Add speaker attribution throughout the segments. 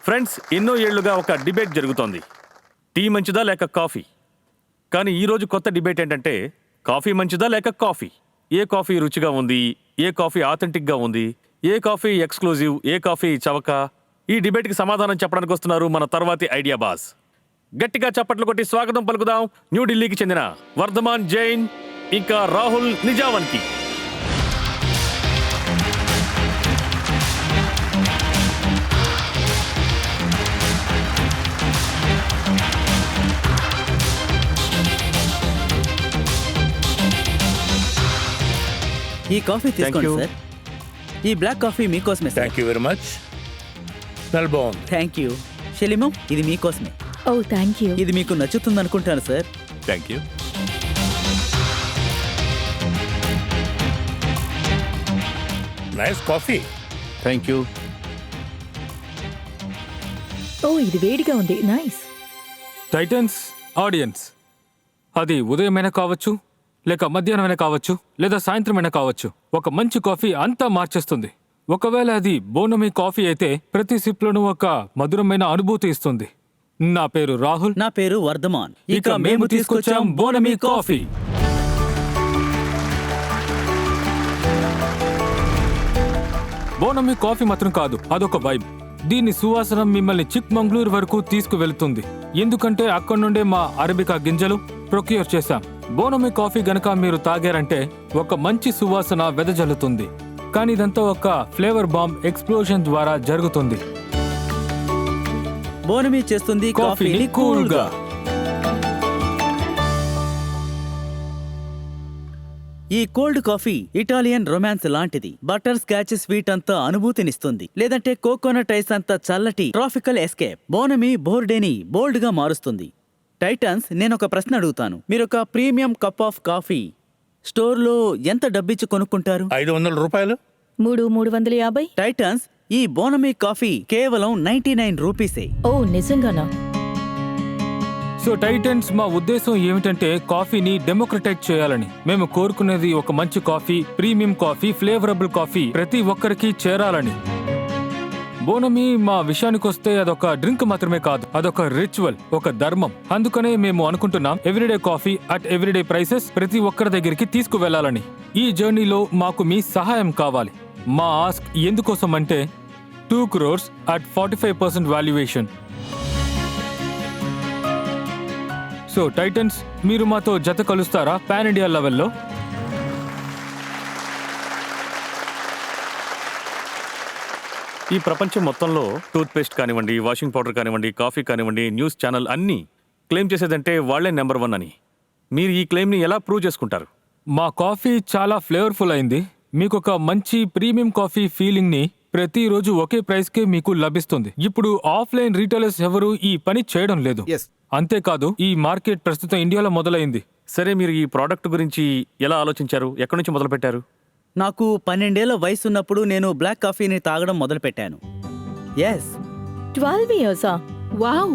Speaker 1: Friends, ఎన్నో ఏళ్లుగా ఒక డిబేట్ జరుగుతోంది. టీ మంచిదా లేక కాఫీ? కానీ ఈరోజు కొత్త డిబేట్ ఏంటంటే కాఫీ మంచిదా లేక కాఫీ? ఏ కాఫీ రుచిగా ఉంది, ఏ కాఫీ ఆథెంటిక్గా ఉంది, ఏ కాఫీ ఎక్స్క్లూజివ్, ఏ కాఫీ చవక? ఈ డిబేట్కి సమాధానం చెప్పడానికి వస్తున్నారు మన తర్వాతి ఐడియా బాస్. గట్టిగా చప్పట్లు కొట్టి స్వాగతం పలుకుదాం న్యూఢిల్లీకి చెందిన వర్ధమాన్ జైన్ ఇంకా రాహుల్ నిజావన్కి.
Speaker 2: ఈ కాఫీ తీసుకోండి సార్. ఈ బ్లాక్ కాఫీ మీకోసమే sir.
Speaker 3: Thank you very much. చాలా బాగుంది.
Speaker 2: Thank you. షలీమం, ఇది మీకోసమే.
Speaker 4: Oh thank you.
Speaker 2: ఇది మీకు నచ్చుతుంది అనుకుంటాను sir.
Speaker 1: Thank you.
Speaker 3: Nice coffee.
Speaker 1: Thank you.
Speaker 4: Oh ఇది వేడిగా ఉంది. నైస్.
Speaker 5: టైటన్స్ ఆడియన్స్, అది ఉదయమైనా కావచ్చు, లేక మధ్యాహ్నమైనా కావచ్చు, లేదా సాయంత్రమైనా కావచ్చు, ఒక మంచి కాఫీ అంతా మార్చేస్తుంది. ఒకవేళ అది బోనమీ కాఫీ అయితే ప్రతి సిప్లోనూ ఒక మధురమైన అనుభూతి ఇస్తుంది. నా పేరు రాహుల్.
Speaker 2: నా పేరు వర్ధమాన్.
Speaker 5: ఇక మేము తీసుకొచ్చాం బోనమీ కాఫీ. బోనమీ కాఫీ మాత్రం కాదు, అదొక వైబ్. దీని సువాసన మిమ్మల్ని చిక్మంగళూరు వరకు తీసుకువెళుతుంది. ఎందుకంటే అక్కడి నుండే మా అరబికా గింజలు ప్రొక్యూర్ చేశాం. బోనమీ కాఫీ గనక మీరు తాగారంటే ఒక మంచి సువాసన వెదజల్లుతుంది. కానీ ఇదంతా ఒక ఫ్లేవర్ బాంబ్ ఎక్స్ప్లోజన్ ద్వారా జరుగుతుంది.
Speaker 2: బోనమీ చేస్తుంది కాఫీని కూల్గా. ఈ కోల్డ్ కాఫీ ఇటాలియన్ రొమాన్స్ లాంటిది. బటర్ స్కాచ్ స్వీట్ అంతా అనుభూతినిస్తుంది, లేదంటే కోకోనట్ ఐస్ అంత చల్లటి ట్రాపికల్ ఎస్కేప్. బోనమీ బోర్డేని బోల్డ్ గా మారుస్తుంది. టైటన్స్, నేనొక ప్రశ్న అడుగుతాను. మీరొక ప్రీమియం కప్ ఆఫ్ కాఫీ స్టోర్లో ఎంత డబ్బిచ్చి కొనుక్కుంటారు?
Speaker 3: 500 రూపాయలు.
Speaker 4: 350.
Speaker 2: టైటన్స్, ఈ బోనమీ కాఫీ కేవలం 99 రూపీసే.
Speaker 4: ఓ నిజంగానా?
Speaker 5: సో టైటన్స్, మా ఉద్దేశం ఏమిటంటే కాఫీని డెమోక్రటైజ్ చేయాలని. మేము కోరుకునేది ఒక మంచి కాఫీ, ప్రీమియం కాఫీ, ఫ్లేవరబుల్ కాఫీ ప్రతి ఒక్కరికి చేరాలని. బోనమీ మా విషయానికొస్తే అదొక డ్రింక్ మాత్రమే కాదు, అదొక రిచువల్, ఒక ధర్మం. అందుకనే మేము అనుకుంటున్నాం everyday coffee at everyday prices ప్రతి ఒక్కరి దగ్గరికి తీసుకువెళ్లాలని. ఈ జర్నీలో మాకు మీ సహాయం కావాలి. మా ఆస్క్ ఎందుకోసం అంటే 2 crores at 45% valuation. So Titans, మీరు మాతో జత కలుస్తారా పాన్ ఇండియా లెవెల్లో?
Speaker 1: ఈ ప్రపంచం మొత్తంలో టూత్ పేస్ట్ కానివ్వండి, వాషింగ్ పౌడర్ కానివ్వండి, కాఫీ కానివ్వండి, న్యూస్ ఛానల్ అన్నీ క్లెయిమ్ చేసేదంటే వాళ్లే నెంబర్ 1 అని. మీరు ఈ క్లెయిమ్ని ఎలా ప్రూవ్ చేసుకుంటారు?
Speaker 5: మా కాఫీ చాలా ఫ్లేవర్ఫుల్ అయింది. మీకు ఒక మంచి ప్రీమియం కాఫీ ఫీలింగ్ని ప్రతిరోజు ఒకే ప్రైస్కే మీకు లభిస్తుంది. ఇప్పుడు ఆఫ్లైన్ రీటైలర్స్ ఎవరు ఈ పని చేయడం లేదు. అంతేకాదు, ఈ మార్కెట్ ప్రస్తుతం ఇండియాలో మొదలైంది.
Speaker 1: సరే, మీరు ఈ ప్రోడక్ట్ గురించి ఎలా ఆలోచించారు? ఎక్కడి నుంచి మొదలుపెట్టారు?
Speaker 2: నాకు 12 ఏళ్ల వయసున్నప్పుడు నేను బ్లాక్ కాఫీని తాగడం మొదలుపెట్టాను. ఎస్.
Speaker 4: 12 years. వావ్.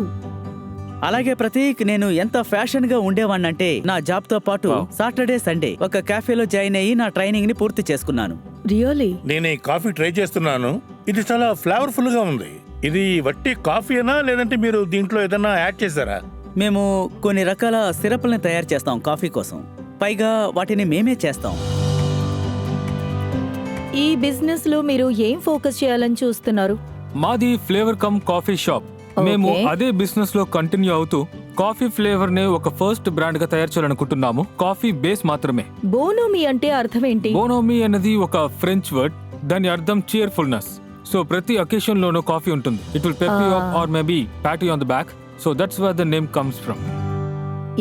Speaker 2: అలాగే ప్రతీక్, నేను ఎంత ఫ్యాషన్ గా ఉండేవాణ్ణంటే నా జాబ్ తో పాటు సాటర్డే సండే ఒక కాఫేలో జాయిన్ అయ్యి నా ట్రైనింగ్ ని పూర్తి చేసుకున్నాను.
Speaker 4: రియల్లీ?
Speaker 3: నేను ఈ కాఫీ ట్రై చేస్తున్నాను. ఇది చాలా ఫ్లేవర్ఫుల్ గా ఉంది. ఇది వట్టి కాఫీనా లేదంటే మీరు దీంట్లో ఏదైనా యాడ్ చేశారా?
Speaker 2: మేము కొన్ని రకాల సిరప్లని తయారు చేస్తాం కాఫీ కోసం. పైగా వాటిని మేమే చేస్తాం.
Speaker 4: ఈ బిజినెస్ లో మీరు ఏం ఫోకస్ చేయాలని చూస్తున్నారు?
Speaker 5: మాది ఫ్లేవర్ కమ్ కాఫీ షాప్. మేము అదే బిజినెస్ లో కంటిన్యూ అవుతూ కాఫీ ఫ్లేవర్ నే ఒక ఫస్ట్ బ్రాండ్ గా తయారు చేయాలనుకుంటున్నాము. కాఫీ బేస్ మాత్రమే.
Speaker 4: బోనోమీ అంటే అర్థం ఏంటి?
Speaker 5: బోనోమీ అనేది ఒక ఫ్రెంచ్ వర్డ్. దాని అర్థం cheerfulness. సో ప్రతి అకేషన్ లోనూ కాఫీ ఉంటుంది. It will pep you up or maybe pat you on the back. So that's where the name comes from.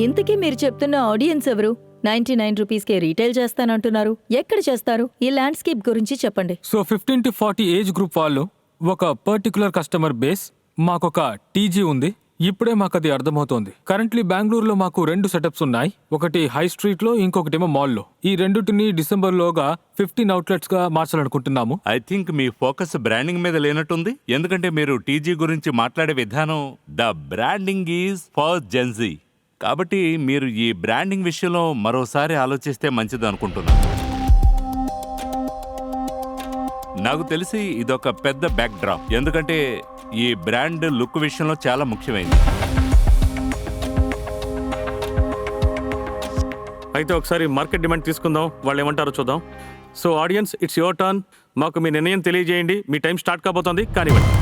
Speaker 4: ఇంతకీ మీరు చెప్తున్న ఆడియన్స్ ఎవరు? 99 రూపీస్కే రీటైల్ చేస్తానంటున్నారు. ఎక్కడ చేస్తారు? ఈ ల్యాండ్స్కేప్ గురించి చెప్పండి.
Speaker 5: సో 15 to 40 ఏజ్ గ్రూప్ వాళ్ళు ఒక పర్టికులర్ కస్టమర్ బేస్. మాకొక టీజీ ఉంది. ఇప్పుడే మాకు అది అర్థమవుతోంది. కరెంట్లీ బెంగళూరులో మాకు 2 సెటప్స్ ఉన్నాయి. ఒకటి హై స్ట్రీట్ లో, ఇంకొకటేమో మాల్లో. ఈ రెండుటిని డిసెంబర్ లోగా 15 అవుట్లెట్స్ గా మార్చాలనుకుంటున్నాము.
Speaker 6: ఐ థింక్ మీ ఫోకస్ బ్రాండింగ్ మీద లేనట్టుంది. ఎందుకంటే మీరు టీజీ గురించి మాట్లాడే విధానం the branding is for Gen Z. కాబట్టి మీరు ఈ బ్రాండింగ్ విషయంలో మరోసారి ఆలోచిస్తే మంచిది అనుకుంటున్నాను. నాకు తెలిసి ఇదొక పెద్ద బ్యాక్ డ్రాప్. ఎందుకంటే ఈ బ్రాండ్ లుక్ విషయంలో చాలా ముఖ్యమైనది.
Speaker 1: అయితే ఒకసారి మార్కెట్ డిమాండ్ తీసుకుందాం, వాళ్ళు ఏమంటారో చూద్దాం. So audience, it's your turn. మాకు మీ నిర్ణయం తెలియజేయండి. మీ టైం స్టార్ట్ కాబోతోంది, కానివ్వండి.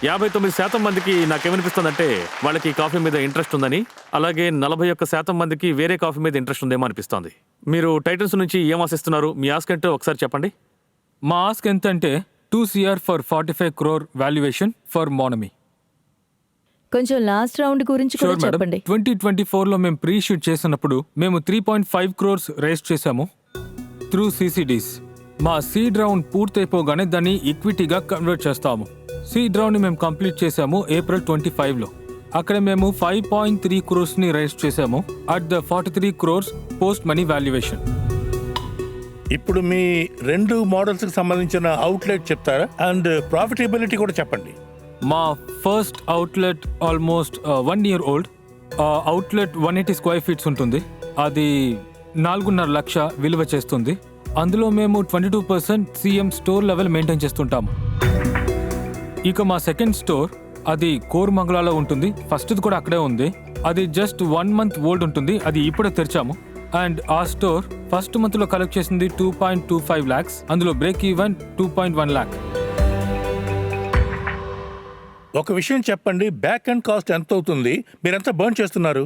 Speaker 1: యాభై 99% మందికి నాకేమనిపిస్తుందంటే వాళ్ళకి ఈ కాఫీ మీద ఇంట్రెస్ట్ ఉందని, అలాగే 41% మందికి వేరే కాఫీ మీద ఇంట్రెస్ట్ ఉందేమో అనిపిస్తోంది. మీరు టైటన్స్ నుంచి ఏం ఆశిస్తున్నారు? మీ ఆస్క్ ఏంటో ఒకసారి చెప్పండి.
Speaker 5: మా ఆస్క్ ఎంత అంటే 2 CR for 45 crore valuation for మోనమీ.
Speaker 4: కొంచెం లాస్ట్ రౌండ్ గురించి కూడా
Speaker 5: షూర్ మేడం.
Speaker 4: చెప్పండి.
Speaker 5: 2024లో మేము ప్రీ షూట్ చేసినప్పుడు మేము 3.5 crores రేస్ చేశాము త్రూ CCDs. మా సీడ్ రౌండ్ పూర్తయిపోగానే దాన్ని ఈక్విటీగా కన్వర్ట్ చేస్తాము. సీడ్ రౌండ్ ని మేము కంప్లీట్ చేశాము April 25లో. అక్కడ మేము 5.3 crores ని రేస్ చేశాము at the 43 crores post money valuation.
Speaker 3: ఇప్పుడు మీ 2 మోడల్స్కి సంబంధించిన అవుట్లెట్ చెప్తారా? అండ్ ప్రాఫిటబిలిటీ కూడా చెప్పండి.
Speaker 5: మా first outlet almost 1 year old. Outlet 180 square feet ఉంటుంది. అది 4.5 లక్ష విలువ చేస్తుంది. అందులో మేము 22% CM స్టోర్ లెవెల్ మెయింటైన్ చేస్తుంటాము. ఇక మా సెకండ్ స్టోర్ అది కోరమంగళలో ఉంటుంది. ఫస్ట్ది కూడా అక్కడే ఉంది. అది జస్ట్ 1 month ఓల్డ్ ఉంటుంది. అది ఇప్పుడే తెరిచాము. అండ్ ఆ స్టోర్ ఫస్ట్ మంత్లో కలెక్ట్ చేసింది 2.25 lakhs. అందులో బ్రేక్ ఈవెన్ 2.1 lakh.
Speaker 3: ఒక విషయం చెప్పండి, బ్యాక్ అండ్ కాస్ట్ ఎంత అవుతుంది? మీరెంత బర్న్ చేస్తున్నారు?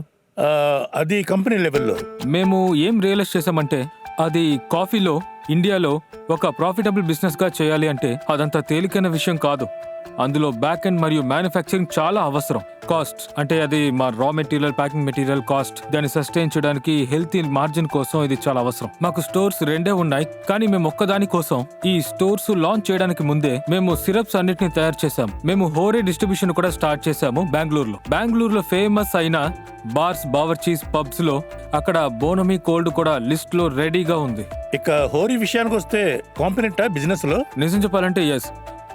Speaker 3: అది కంపెనీ లెవెల్లో.
Speaker 5: మేము ఏం రియలైజ్ చేసామంటే అది కాఫీలో ఇండియాలో ఒక ప్రాఫిటబుల్ బిజినెస్ గా చేయాలి అంటే అదంత తేలికైన విషయం కాదు. అందులో బ్యాక్ ఎండ్ మరియు మ్యానుఫ్యాక్చరింగ్ చాలా అవసరం. కాస్ట్ అంటే అది మా raw material, packing material cost, దాన్ని సస్టైన్ చేయడానికి హెల్తీ మార్జిన్ కోసం ఇది చాలా అవసరం. మాకు స్టోర్స్ 2 ఉన్నాయి, కానీ మేము ఒక్కదాని కోసం ఈ స్టోర్స్ లాంచ్ చేయడానికి ముందే మేము సిరప్స్ అన్నిటిని తయారు చేశాం. మేము హోరే డిస్ట్రిబ్యూషన్ కూడా స్టార్ట్ చేశాము బెంగళూరులో ఫేమస్ అయిన బార్స్, బావర్చీస్, పబ్స్ లో అక్కడ బోనమీ కోల్డ్ కూడా లిస్ట్ లో రెడీగా ఉంది.
Speaker 3: ఇక హోరీ విషయానికి వస్తే కాంపినెంటా బిజినెస్ లో?
Speaker 5: నిజం చెప్పాలంటే ఎస్,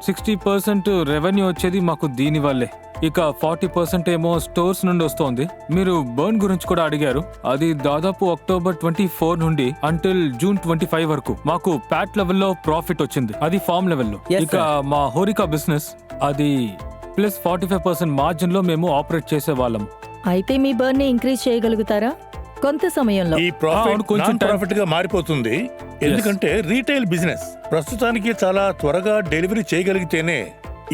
Speaker 5: 60% రెవెన్యూ వచ్చేది మాకు దీని వల్లే. ఇక 40% ఏమో స్టోర్స్ నుండి వస్తోంది. మీరు బర్న్ గురించి కూడా అడిగారు. అది దాదాపు October 24 నుండి అంటిల్ June 25 వరకు మాకు ప్యాట్ లెవెల్లో ప్రాఫిట్ వచ్చింది. అది ఫార్మ్ లెవెల్లో.
Speaker 2: Yes,
Speaker 5: ఇక మా హోరికా బిజినెస్ అది ప్లస్ 45% మార్జిన్ లో మేము ఆపరేట్ చేసే వాళ్ళము.
Speaker 4: అయితే మీ బర్న్ ని ఇంక్రీజ్ చేయగలుగుతారా కొంత సమయంలో?
Speaker 3: ఈ ప్రాఫిట్
Speaker 5: అవును, కొంచెం
Speaker 3: నాన్ ప్రాఫిట్ గా మారిపోతుంది. ఎందుకంటే రీటైల్ బిజినెస్ ప్రస్తుతానికి చాలా త్వరగా డెలివరీ చేయగలిగితేనే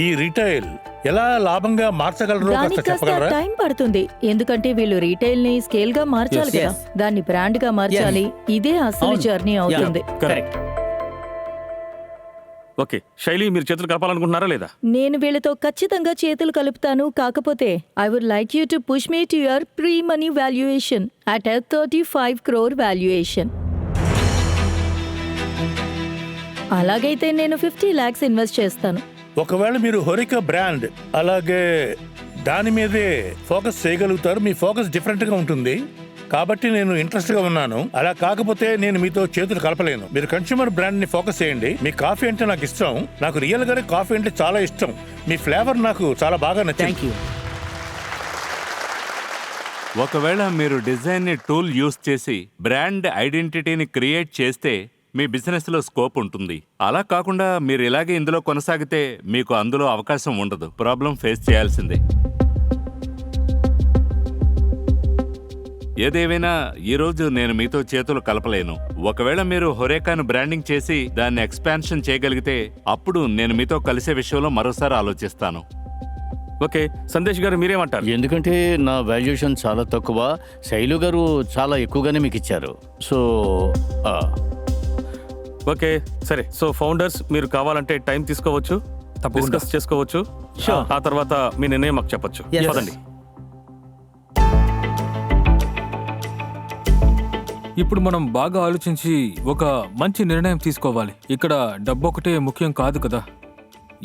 Speaker 3: ఈ రీటైల్ ఎలా లాభంగా మార్చగలరో
Speaker 4: దానికి
Speaker 3: కాస్త
Speaker 4: కాస్త
Speaker 3: చెప్పగలరా?
Speaker 4: టైం పడుతుంది. ఎందుకంటే వీళ్ళు రీటైల్ ని స్కేల్ గా మార్చాలి
Speaker 2: Yes,
Speaker 4: కదా,
Speaker 2: yes.
Speaker 4: దాన్ని బ్రాండ్ గా మార్చాలి. ఇదే అసలు
Speaker 2: అవును.
Speaker 4: జర్నీ అవుతుంది.
Speaker 2: కరెక్ట్.
Speaker 1: ఓకే శైలి, మీరు చేతులు కలపాలనుకుంటున్నారా లేదా?
Speaker 4: నేను వీళ్ళతో ఖచ్చితంగా చేతులు కలుపుతాను. కాకపోతే I would like you to push me to your pre money valuation at 35 crore valuation. అలాగైతే నేను 50 lakhs ఇన్వెస్ట్ చేస్తాను.
Speaker 3: ఒకవేళ మీరు హోరికా బ్రాండ్ అలాగే దాని మీదే ఫోకస్ చేయగలుగుతారు. మీ ఫోకస్ డిఫరెంట్ గా ఉంటుంది కాబట్టి నేను ఇంట్రెస్ట్ గా ఉన్నాను. అలా కాకపోతే నేను మీతో చేతులు కలపలేను. మీరు కన్స్యూమర్ బ్రాండ్ ని ఫోకస్ చేయండి. మీ కాఫీ అంటే నాకు ఇష్టం. నాకు రియల్ గానే కాఫీ అంటే చాలా ఇష్టం. మీ ఫ్లేవర్ నాకు చాలా బాగా నచ్చింది.
Speaker 2: Thank you.
Speaker 6: ఒకవేళ మీరు డిజైన్ని టూల్ యూస్ చేసి బ్రాండ్ ఐడెంటిటీని క్రియేట్ చేస్తే మీ బిజినెస్లో స్కోప్ ఉంటుంది. అలా కాకుండా మీరు ఇలాగే ఇందులో కొనసాగితే మీకు అందులో అవకాశం ఉండదు. ప్రాబ్లం ఫేస్ చేయాల్సిందే. ఏదేమైనా ఈరోజు నేను మీతో చేతులు కలపలేను. ఒకవేళ మీరు హొరేకాను బ్రాండింగ్ చేసి దాన్ని ఎక్స్పాన్షన్ చేయగలిగితే అప్పుడు నేను మీతో కలిసే విషయంలో మరోసారి ఆలోచిస్తాను.
Speaker 1: ఓకే సందేశ్ గారు, మీరేమంటారు?
Speaker 7: ఎందుకంటే నా వాల్యుయేషన్ చాలా తక్కువ, శైలు గారు చాలా ఎక్కువగానే మీకు ఇచ్చారు. సో
Speaker 1: ఓకే సరే. సో ఫౌండర్స్, మీరు కావాలంటే టైం తీసుకోవచ్చు,
Speaker 5: తప్పకుండా.
Speaker 1: డిస్కస్ చేసుకోవచ్చు. ఆ తర్వాత మీ నిర్ణయం మాకు చెప్పొచ్చు.
Speaker 2: Yes.
Speaker 1: పదండి.
Speaker 5: ఇప్పుడు మనం బాగా ఆలోచించి ఒక మంచి నిర్ణయం తీసుకోవాలి. ఇక్కడ డబ్బు ఒకటే ముఖ్యం కాదు కదా,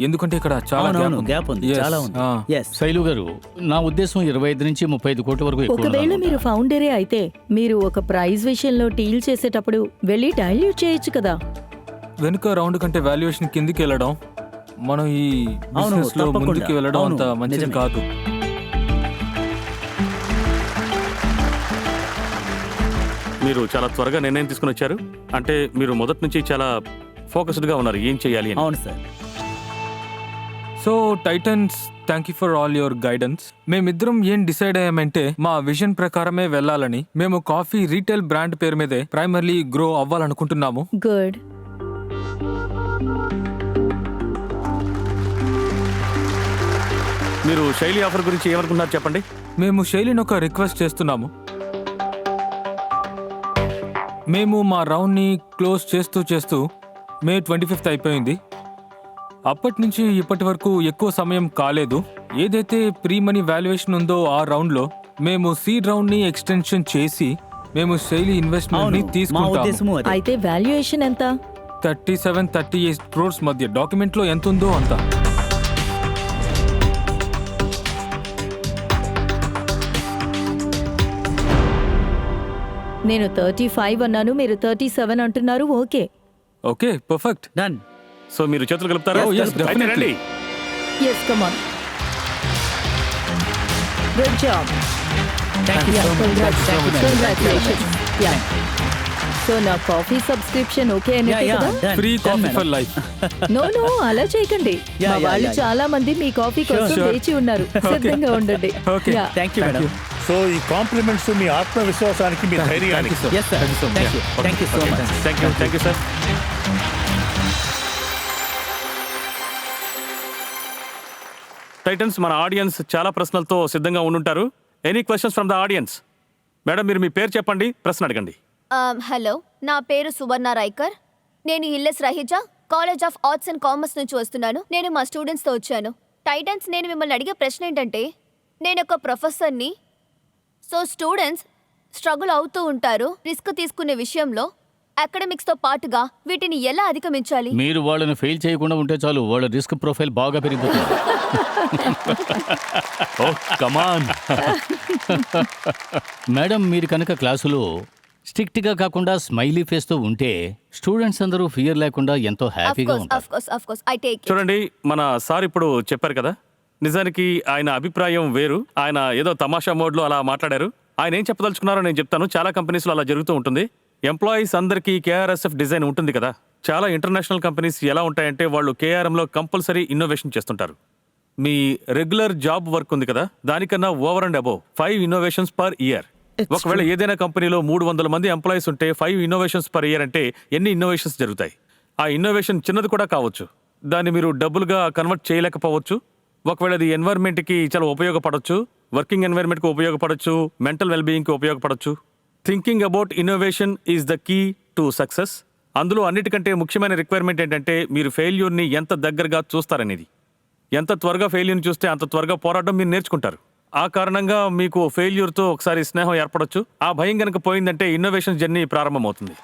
Speaker 5: ఎందుకంటే ఇక్కడ చాలా
Speaker 2: అవునవును,
Speaker 5: gap
Speaker 2: గ్యాప్ ఉంది,
Speaker 5: Yes.
Speaker 2: చాలా ఉంది.
Speaker 5: ఆ.
Speaker 2: ఎస్.
Speaker 7: శైలు గారు, నా ఉద్దేశం 25 నుంచి 35 కోట్ల వరకు ఎక్కువ
Speaker 4: ఒకవేళ
Speaker 7: ఉండాలన్నమాట.
Speaker 4: మీరు ఫౌండరే అయితే మీరు ఒక ప్రైస్ విషయంలో డీల్ చేసేటప్పుడు వెళ్ళి డైల్యూట్ చేయొచ్చు కదా.
Speaker 5: వెనుక రౌండ్ కంటే వాల్యుయేషన్ కిందికి వెళ్ళడం, మనం ఈ బిజినెస్ లో
Speaker 2: తప్పకుండా.
Speaker 5: ముందుకు వెళ్ళడం
Speaker 2: అవును,
Speaker 5: అంత మంచిది
Speaker 2: నిజమే.
Speaker 5: కాదు.
Speaker 1: మీరు చాలా త్వరగా నిర్ణయం తీసుకుని వచ్చారు. అంటే మీరు మొదటి నుంచి చాలా ఫోకస్డ్గా ఉన్నారు ఏం చేయాలి అని.
Speaker 2: అవును sir.
Speaker 5: So Titans, thank you for all your guidance. మేమిద్దరం ఏం డిసైడ్ అయ్యామంటే మా విజన్ ప్రకారమే వెళ్ళాలని. మేము కాఫీ రీటైల్ బ్రాండ్ పేరు మీదే ప్రైమర్లీ గ్రో అవ్వాలనుకుంటున్నాము.
Speaker 4: గుడ్.
Speaker 1: మీరు శైలి ఆఫర్ గురించి ఏమనుకుంటున్నారు చెప్పండి.
Speaker 5: మేము శైలిని ఒక రిక్వెస్ట్ చేస్తున్నాము. మేము మా రౌండ్ని క్లోజ్ చేస్తూ మే 25th అయిపోయింది. అప్పటి నుంచి ఇప్పటి వరకు ఎక్కువ సమయం కాలేదు. ఏదైతే ప్రీ మనీ వాల్యుయేషన్ ఉందో ఆ రౌండ్లో మేము సీడ్ రౌండ్ని ఎక్స్టెన్షన్ చేసి మేము శైలి ఇన్వెస్ట్మెంట్ని
Speaker 2: అవును, మా
Speaker 5: తీసుకుంటాము.
Speaker 2: ఉద్దేశము అదే.
Speaker 4: అయితే వాల్యుయేషన్ ఎంత?
Speaker 5: 37-38 crores మధ్య. డాక్యుమెంట్లో ఎంత ఉందో అంత.
Speaker 4: నేను 35 అన్నాను, మీరు 37 అంటున్నారు. Okay.
Speaker 5: Okay, perfect.
Speaker 2: Done.
Speaker 1: So మీరు చేతులు కలుపుతారా?
Speaker 5: Oh, yes,
Speaker 1: అయితే
Speaker 5: definitely.
Speaker 1: రండి.
Speaker 4: Yes, come on. Good job.
Speaker 2: Thank you so much.
Speaker 4: Congratulations. Yeah. So నా కాఫీ సబ్స్క్రిప్షన్ ఓకే అన్నట్టే కదా?
Speaker 5: Free coffee for life.
Speaker 4: No అలా చేయకండి.
Speaker 2: Yeah,
Speaker 4: మా
Speaker 2: yeah,
Speaker 4: వాళ్ళు
Speaker 2: yeah.
Speaker 4: చాలా మంది మీ కాఫీ కోసం
Speaker 5: sure.
Speaker 4: వేచి ఉన్నారు. సిద్ధంగా ఉండండి.
Speaker 5: Okay.
Speaker 4: Yeah.
Speaker 2: Thank you madam.
Speaker 3: So ఈ కాంప్లిమెంట్స్ మీ ఆత్మవిశ్వాసానికి, మీ ధైర్యానికి.
Speaker 2: Yes sir. Thank you so much.
Speaker 1: Thank you sir. Titans, మన ఆడియన్స్ చాలా ప్రశ్నలతో సిద్ధంగా ఉండుంటారు. Any questions from the audience? Madam, మీరు మీ పేరు చెప్పండి, ప్రశ్న అడగండి.
Speaker 8: హలో, నా పేరు సువర్ణ రాయ్కర్. నేను LS Raheja college of arts and commerce నుంచి వస్తున్నాను. నేను మా స్టూడెంట్స్తో వచ్చాను. టైటన్స్, నేను మిమ్మల్ని అడిగే ప్రశ్న ఏంటంటే, నేను ఒక ప్రొఫెసర్ని. సో స్టూడెంట్స్ స్ట్రగుల్ అవుతూ ఉంటారు రిస్క్ తీసుకునే విషయంలో. అకాడమిక్స్తో పాటుగా వీటిని ఎలా అధిగమించాలి?
Speaker 7: మీరు వాళ్ళని ఫెయిల్ చేయకుండా ఉంటే చాలు, వాళ్ళ రిస్క్ ప్రొఫైల్ బాగా పెరిగిపోతుంది.
Speaker 6: ఓ కమాన్.
Speaker 7: మేడం, మీరు కనుక క్లాసులో స్ట్రిక్ట్గా కాకుండా స్మైలీ ఫేస్తో ఉంటే స్టూడెంట్స్ అందరూ ఫియర్ లేకుండా ఎంతో హ్యాపీగా ఉంటారు.
Speaker 8: I take it.
Speaker 1: చూడండి, మన సార్ ఇప్పుడు చెప్పారు కదా, నిజానికి ఆయన అభిప్రాయం వేరు. ఆయన ఏదో తమాషా మోడ్లో అలా మాట్లాడారు. ఆయన ఏం చెప్పదలుచుకున్నారో నేను చెప్తాను. చాలా కంపెనీస్లో అలా జరుగుతూ ఉంటుంది. ఎంప్లాయీస్ అందరికీ KRSF డిజైన్ ఉంటుంది కదా. చాలా ఇంటర్నేషనల్ కంపెనీస్ ఎలా ఉంటాయంటే వాళ్ళు KRMలో కంపల్సరీ ఇన్నోవేషన్ చేస్తుంటారు. మీ రెగ్యులర్ జాబ్ వర్క్ ఉంది కదా, దానికన్నా over and above 5 innovations per year. ఒకవేళ ఏదైనా కంపెనీలో 300 మంది ఎంప్లాయీస్ ఉంటే 5 ఇన్నోవేషన్స్ పర్ ఇయర్ అంటే ఎన్ని ఇన్నోవేషన్స్ జరుగుతాయి? ఆ ఇన్నోవేషన్ చిన్నది కూడా కావచ్చు. దాన్ని మీరు డబ్బులుగా కన్వర్ట్ చేయలేకపోవచ్చు. ఒకవేళ అది ఎన్వైర్న్మెంట్కి చాలా ఉపయోగపడవచ్చు, వర్కింగ్ ఎన్వైర్న్మెంట్కి ఉపయోగపడవచ్చు, మెంటల్ వెల్బీయింగ్కి ఉపయోగపడవచ్చు. Thinking about innovation is the key to success. అందులో అన్నిటికంటే ముఖ్యమైన రిక్వైర్మెంట్ ఏంటంటే మీరు ఫెయిల్యూర్ని ఎంత దగ్గరగా చూస్తారనేది. ఎంత త్వరగా ఫెయిల్యూర్ని చూస్తే అంత త్వరగా పోరాటం మీరు నేర్చుకుంటారు. ఆ కారణంగా మీకు ఫెయిల్యూర్తో ఒకసారి స్నేహం ఏర్పడవచ్చు. ఆ భయం కనుక పోయిందంటే ఇన్నోవేషన్ జర్నీ ప్రారంభమవుతుంది.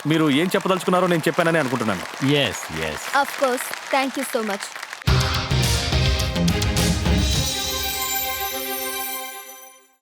Speaker 1: మీరు ఏం చెప్పదలుచుకున్నారో నేను చెప్పానని అనుకుంటున్నాను.
Speaker 7: Yes yes.
Speaker 8: Of course. Thank you so much.